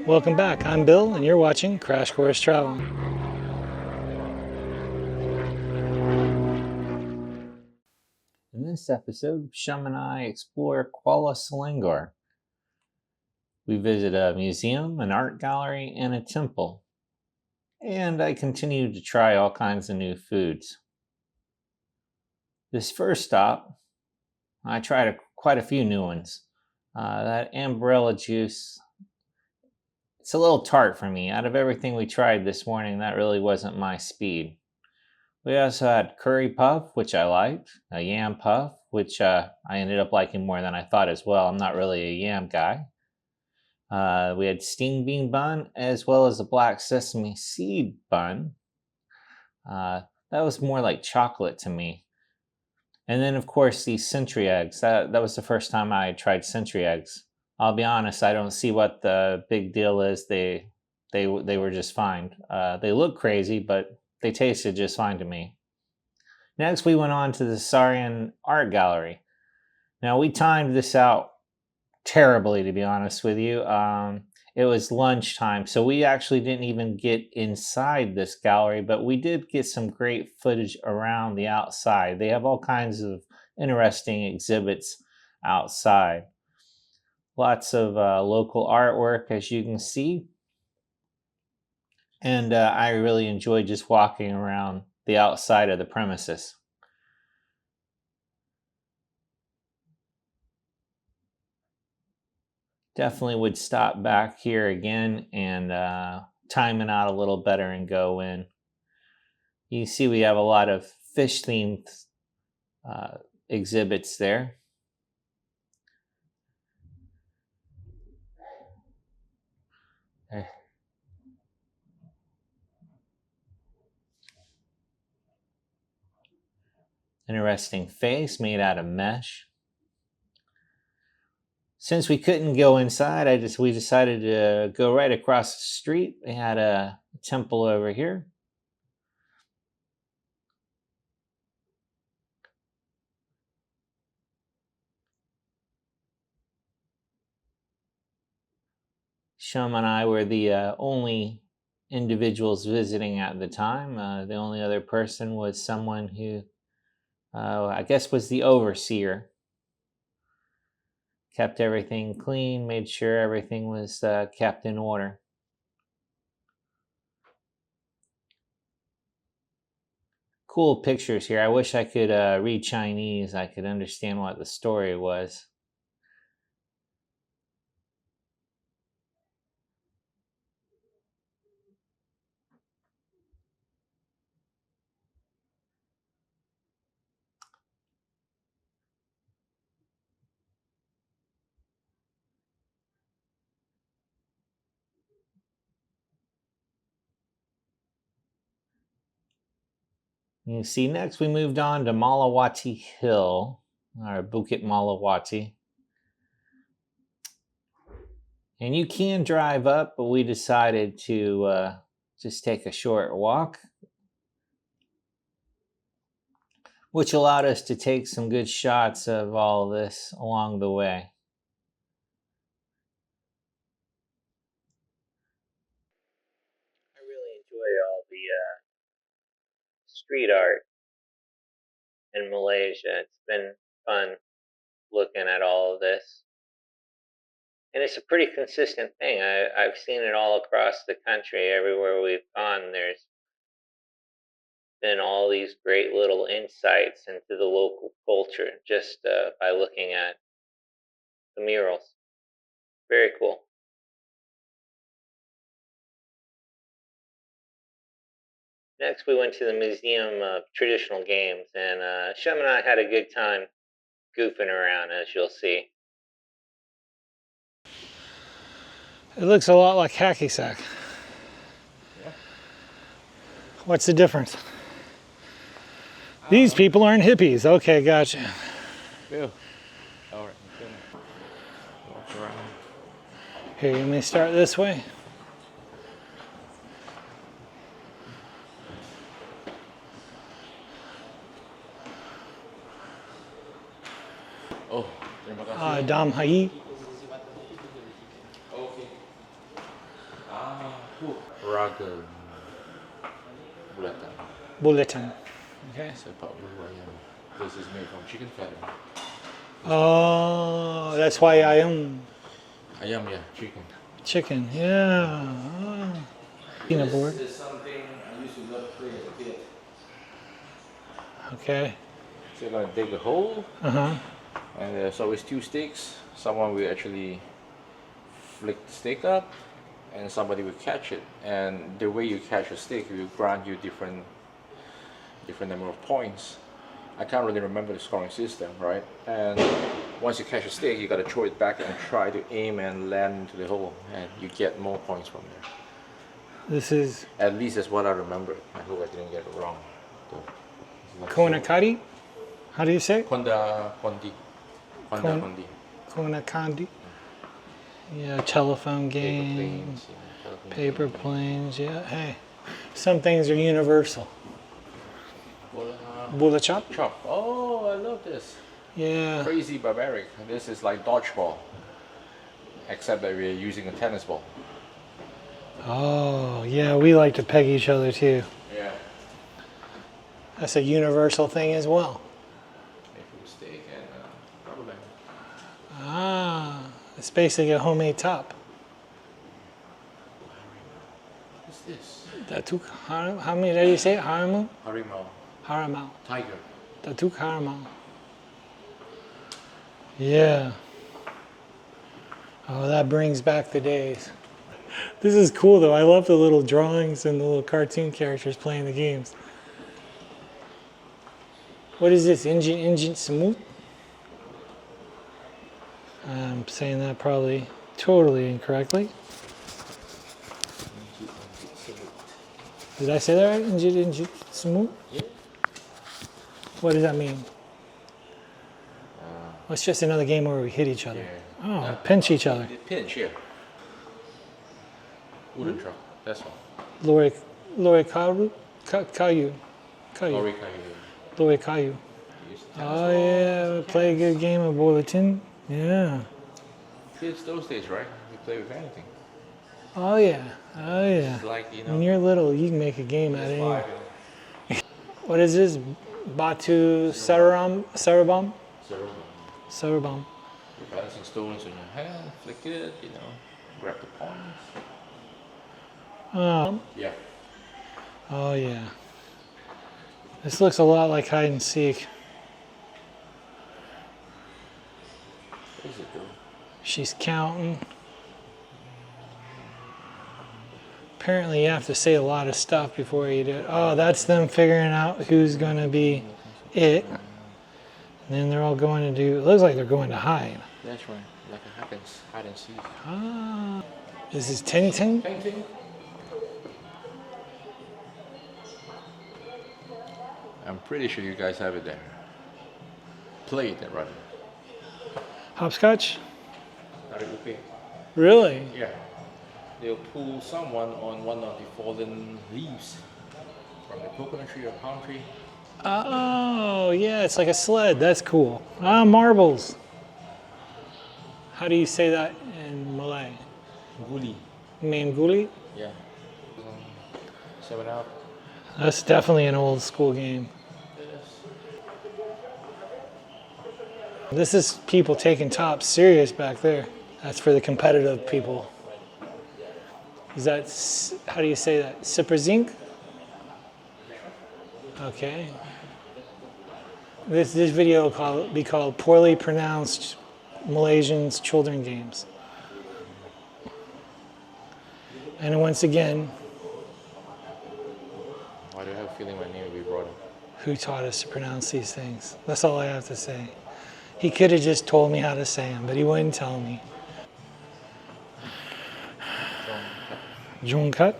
Welcome back. I'm Bill, and you're watching Crash Course Travel. In this episode, Shum and I explore Kuala Selangor. We visit a museum, an art gallery, and a temple. And I continue to try all kinds of new foods. This first stop, I tried quite a few new ones. That umbrella juice, it's a little tart for me. Out of everything we tried this morning, that really wasn't my speed. We also had curry puff, which I liked, a yam puff, which I ended up liking more than I thought as well. I'm not really a yam guy. We had steamed bean bun as well as a black sesame seed bun. That was more like chocolate to me. And then, of course, these century eggs. That was the first time I tried century eggs. I'll be honest, I don't see what the big deal is. They were just fine. They look crazy, but they tasted just fine to me. Next, we went on to the Sarian Art Gallery. Now, we timed this out terribly, to be honest with you. It was lunchtime, so we actually didn't even get inside this gallery, but we did get some great footage around the outside. They have all kinds of interesting exhibits outside. Lots of local artwork, as you can see. And I really enjoyed just walking around the outside of the premises. Definitely would stop back here again and time it out a little better and go in. You see we have a lot of fish-themed exhibits there. Interesting face made out of mesh. Since we couldn't go inside, we decided to go right across the street. They had a temple over here. Shum and I were the only individuals visiting at the time. The only other person was someone who I guess was the overseer. Kept everything clean, made sure everything was kept in order. Cool pictures here. I wish I could read Chinese. I could understand what the story was. You see, next we moved on to Malawati Hill, or Bukit Malawati. And you can drive up, but we decided to just take a short walk, which allowed us to take some good shots of all of this along the way. I really enjoy all the street art in Malaysia. It's been fun looking at all of this. And it's a pretty consistent thing. I've seen it all across the country. Everywhere we've gone, there's been all these great little insights into the local culture just by looking at the murals. Very cool. Next, we went to the Museum of Traditional Games, and Shem and I had a good time goofing around, as you'll see. It looks a lot like hacky sack. Yeah. What's the difference? These people aren't hippies. Okay, gotcha. Bill. All right, I'm gonna walk around. Here, you may start this way. Oh, terima kasih. Dam Hai. Okay. Raga. Bulatan. Bulatan. Okay. Sepak Bulu Ayam. This is made from chicken feather. Oh, that's why ayam. Ayam, yeah, chicken. Chicken, yeah. Oh. Peanut board. This is something I used to love to play as a kid. Okay. So you're gonna dig a hole, Uh-huh. and there's always two sticks. Someone will actually flick the stick up, and somebody will catch it. And the way you catch a stick will grant you different number of points. I can't really remember the scoring system, right? And once you catch a stick, you gotta throw it back and try to aim and land into the hole, and you get more points from there. This is At least that's what I remember. I hope I didn't get it wrong. Konda Kondi. How do you say it? Konda Kondi. Konda Kondi. Konda Kondi. Yeah, telephone games, paper planes. Yeah, hey, some things are universal. Bola Chop. Chop. Oh, I love this. Yeah. Crazy barbaric. This is like dodgeball, except that we're using a tennis ball. Oh, yeah, we like to peg each other too. Yeah. That's a universal thing as well. Made from steak and rubber band. Ah, it's basically a homemade top. What's this? Datuk Haram. How many did you say? Haramu? Harimau. Haramau. Tiger. Datuk Haramau. Yeah. Oh, that brings back the days. This is cool though. I love the little drawings and the little cartoon characters playing the games. What is this? Enjit-Enjit Semut? I'm saying that probably totally incorrectly. Enjit-Enjit Semut. Did I say that right? Enjit-Enjit Semut? Yeah. What does that mean? Well, it's just another game where we hit each other. Yeah. Oh, pinch each other. Pinch, yeah. Wooden truck. That's all. Lori Kayu? Kayu. Lorry Kayu. Lori Kayu. Oh yeah, play a good game of Bulatan. Yeah. Kids those days, right? You play with anything. Oh yeah. Oh yeah. It's like, you know. When you're little, you can make a game out of PS5, anything. What is this? Batu Sarabam? Zero. Sarabam. You're balancing stones in your hand, flick it, you know, grab the points. Yeah. Oh yeah. This looks a lot like hide and seek. What is it though? She's counting. Apparently you have to say a lot of stuff before you do it. Oh, that's them figuring out who's going to be it. And then they're all going to do, it looks like they're going to hide. That's right, like a hide and seek. Ah, this is Teng-Teng? Teng-Teng. I'm pretty sure you guys have it there. Play it, rather. Hopscotch? Okay. Really? Yeah. They'll pull someone on one of the fallen leaves from the coconut tree or palm tree. Oh, yeah, it's like a sled. That's cool. Ah, marbles. How do you say that in Malay? Guli. Main guli? Yeah. 7 Up. That's definitely an old school game. This is people taking tops serious back there. That's for the competitive people. Is that, how do you say that? Super zinc? Okay. This video will be called Poorly Pronounced Malaysians Children Games. And once again, Why do I have a feeling my name will be brought up? who taught us to pronounce these things? That's all I have to say. He could have just told me how to say them, but he wouldn't tell me. Jungkat?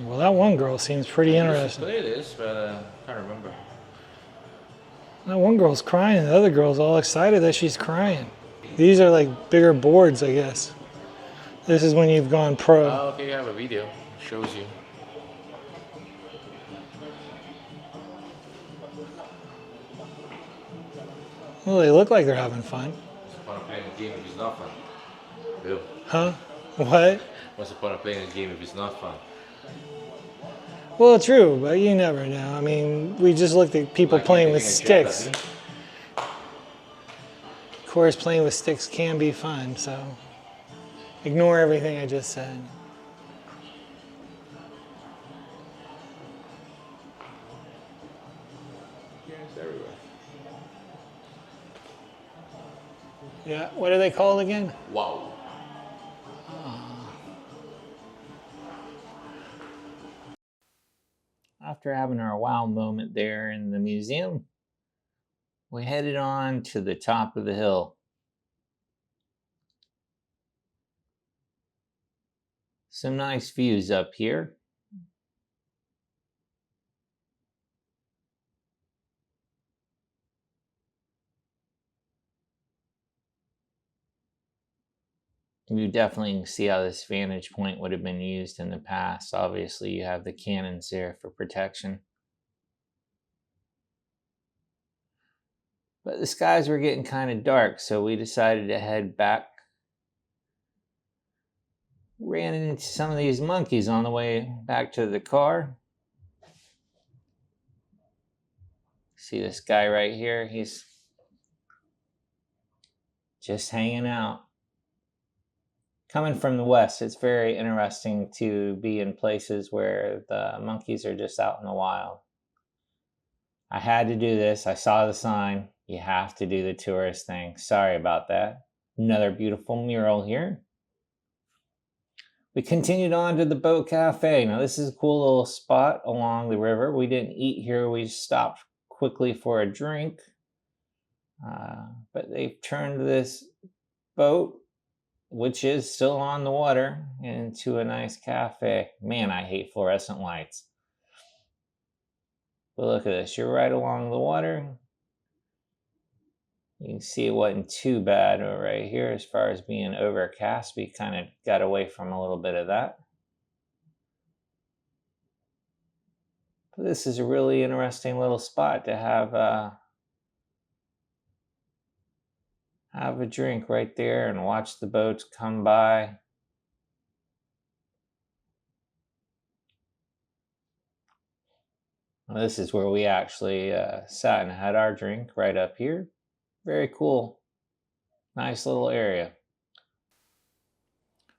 Well, that one girl seems pretty interesting. Play this, but I can't remember. That one girl's crying, and the other girl's all excited that she's crying. These are like bigger boards, I guess. This is when you've gone pro. Oh, okay, you have a video. It shows you. Well, they look like they're having fun. It's fun playing a game which is not fun. Bill. Huh? What? What's the point of playing a game if it's not fun? Well, true, but you never know. I mean, we just looked at people Like playing with hitting a jab at sticks. me? Of course, playing with sticks can be fun, so ignore everything I just said. Yeah, it's everywhere. Yeah, what are they called again? Wow. After having our wow moment there in the museum, we headed on to the top of the hill. Some nice views up here. You definitely can see how this vantage point would have been used in the past. Obviously, you have the cannons there for protection. But the skies were getting kind of dark, so we decided to head back. Ran into some of these monkeys on the way back to the car. See this guy right here? He's just hanging out. Coming from the West, it's very interesting to be in places where the monkeys are just out in the wild. I had to do this. I saw the sign. You have to do the tourist thing. Sorry about that. Another beautiful mural here. We continued on to the Boat Cafe. Now, this is a cool little spot along the river. We didn't eat here. We stopped quickly for a drink. But they've turned this boat, which is still on the water, into a nice cafe. Man, I hate fluorescent lights. But look at this. You're right along the water. You can see it wasn't too bad right here as far as being overcast. We kind of got away from a little bit of that. But this is a really interesting little spot to have a drink right there and watch the boats come by. Well, this is where we actually sat and had our drink right up here. Very cool. Nice little area.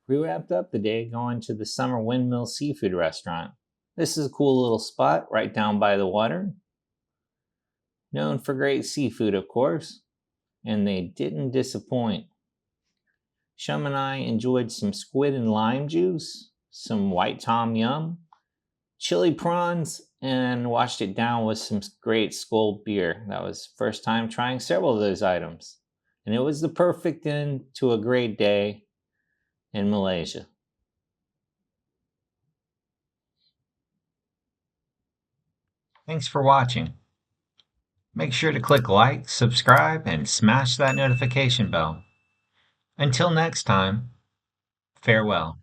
We wrapped up the day going to the Summer Windmill Seafood Restaurant. This is a cool little spot right down by the water. Known for great seafood, of course, and they didn't disappoint. Shum and I enjoyed some squid and lime juice, some white tom yum, chili prawns, and washed it down with some great Skol beer. That was first time trying several of those items. And it was the perfect end to a great day in Malaysia. Thanks for watching. Make sure to click like, subscribe, and smash that notification bell. Until next time, farewell.